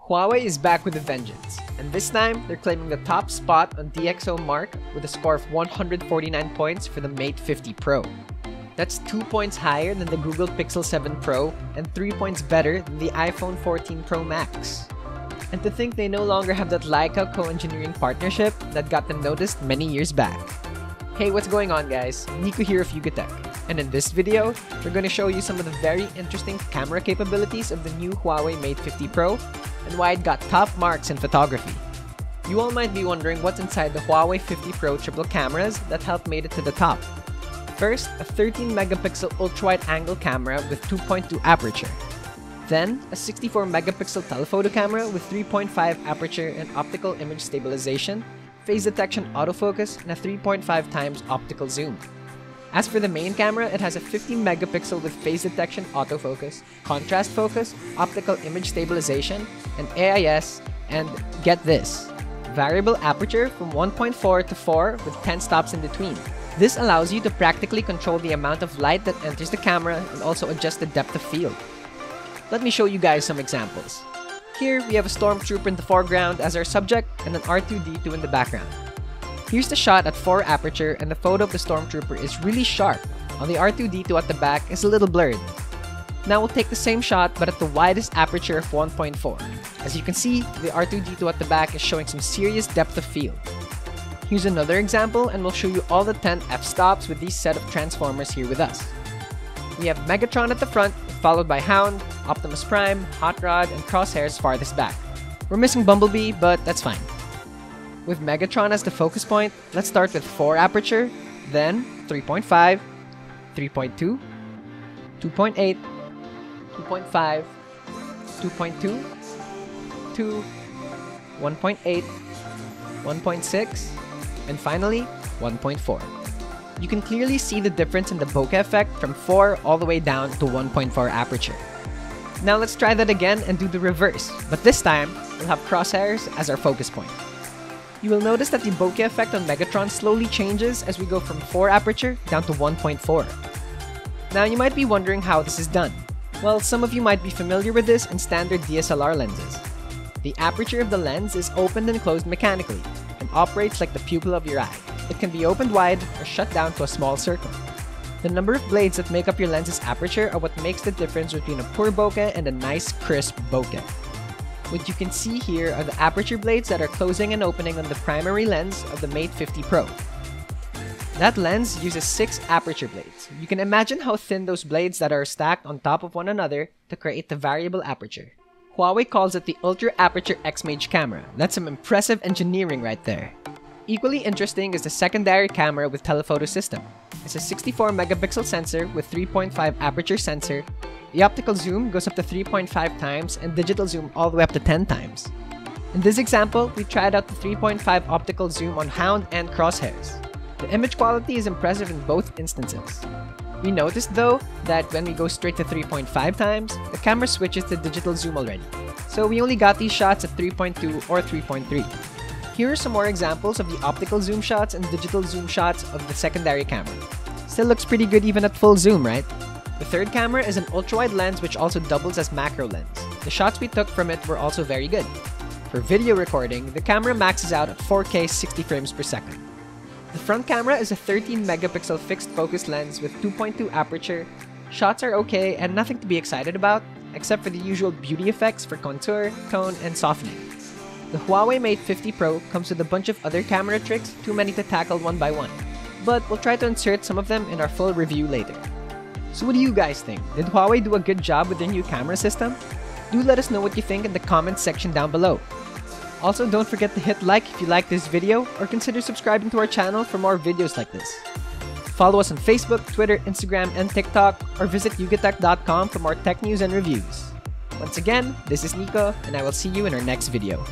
Huawei is back with a vengeance, and this time they're claiming the top spot on DxOMark with a score of 149 points for the Mate 50 Pro. That's 2 points higher than the Google Pixel 7 Pro and 3 points better than the iPhone 14 Pro Max. And to think they no longer have that Leica co-engineering partnership that got them noticed many years back. Hey, what's going on guys? Nico here of Tech. And in this video, we're going to show you some of the very interesting camera capabilities of the new Huawei Mate 50 Pro and why it got top marks in photography. You all might be wondering what's inside the Huawei 50 Pro triple cameras that helped made it to the top. First, a 13 megapixel ultra-wide angle camera with 2.2 aperture. Then, a 64 megapixel telephoto camera with 3.5 aperture and optical image stabilization, phase detection autofocus, and a 3.5 times optical zoom. As for the main camera, it has a 15 megapixel with phase detection autofocus, contrast focus, optical image stabilization, and AIS, and get this, variable aperture from 1.4 to 4 with 10 stops in between. This allows you to practically control the amount of light that enters the camera and also adjust the depth of field. Let me show you guys some examples. Here, we have a stormtrooper in the foreground as our subject and an R2-D2 in the background. Here's the shot at 4 aperture and the photo of the stormtrooper is really sharp, while the R2-D2 at the back is a little blurred. Now we'll take the same shot but at the widest aperture of 1.4. As you can see, the R2-D2 at the back is showing some serious depth of field. Here's another example and we'll show you all the 10 f-stops with these set of transformers here with us. We have Megatron at the front, followed by Hound, Optimus Prime, Hot Rod, and Crosshairs farthest back. We're missing Bumblebee, but that's fine. With Megatron as the focus point, let's start with 4 aperture, then 3.5, 3.2, 2.8, 2.5, 2.2, 2, 1.8, 1.6, and finally 1.4. You can clearly see the difference in the bokeh effect from 4 all the way down to 1.4 aperture. Now let's try that again and do the reverse, but this time we'll have Crosshairs as our focus point. You will notice that the bokeh effect on Megatron slowly changes as we go from 4 aperture down to 1.4. Now you might be wondering how this is done. Well, some of you might be familiar with this in standard DSLR lenses. The aperture of the lens is opened and closed mechanically and operates like the pupil of your eye. It can be opened wide or shut down to a small circle. The number of blades that make up your lens's aperture are what makes the difference between a poor bokeh and a nice, crisp bokeh. What you can see here are the aperture blades that are closing and opening on the primary lens of the Mate 50 Pro. That lens uses 6 aperture blades. You can imagine how thin those blades that are stacked on top of one another to create the variable aperture. Huawei calls it the Ultra Aperture X-Mage camera. That's some impressive engineering right there. Equally interesting is the secondary camera with telephoto system. It's a 64 megapixel sensor with 3.5 aperture sensor. The optical zoom goes up to 3.5 times and digital zoom all the way up to 10 times. In this example, we tried out the 3.5 optical zoom on Hound and Crosshairs. The image quality is impressive in both instances. We noticed though that when we go straight to 3.5 times, the camera switches to digital zoom already. So we only got these shots at 3.2 or 3.3. Here are some more examples of the optical zoom shots and digital zoom shots of the secondary camera. Still looks pretty good even at full zoom, right? The third camera is an ultra-wide lens which also doubles as macro lens. The shots we took from it were also very good. For video recording, the camera maxes out at 4K 60 frames per second. The front camera is a 13 megapixel fixed focus lens with 2.2 aperture. Shots are okay and nothing to be excited about, except for the usual beauty effects for contour, tone, and softening. The Huawei Mate 50 Pro comes with a bunch of other camera tricks, too many to tackle one by one. But we'll try to insert some of them in our full review later. So what do you guys think? Did Huawei do a good job with their new camera system? Do let us know what you think in the comments section down below. Also, don't forget to hit like if you like this video or consider subscribing to our channel for more videos like this. Follow us on Facebook, Twitter, Instagram, and TikTok, or visit yugatech.com for more tech news and reviews. Once again, this is Nico, and I will see you in our next video.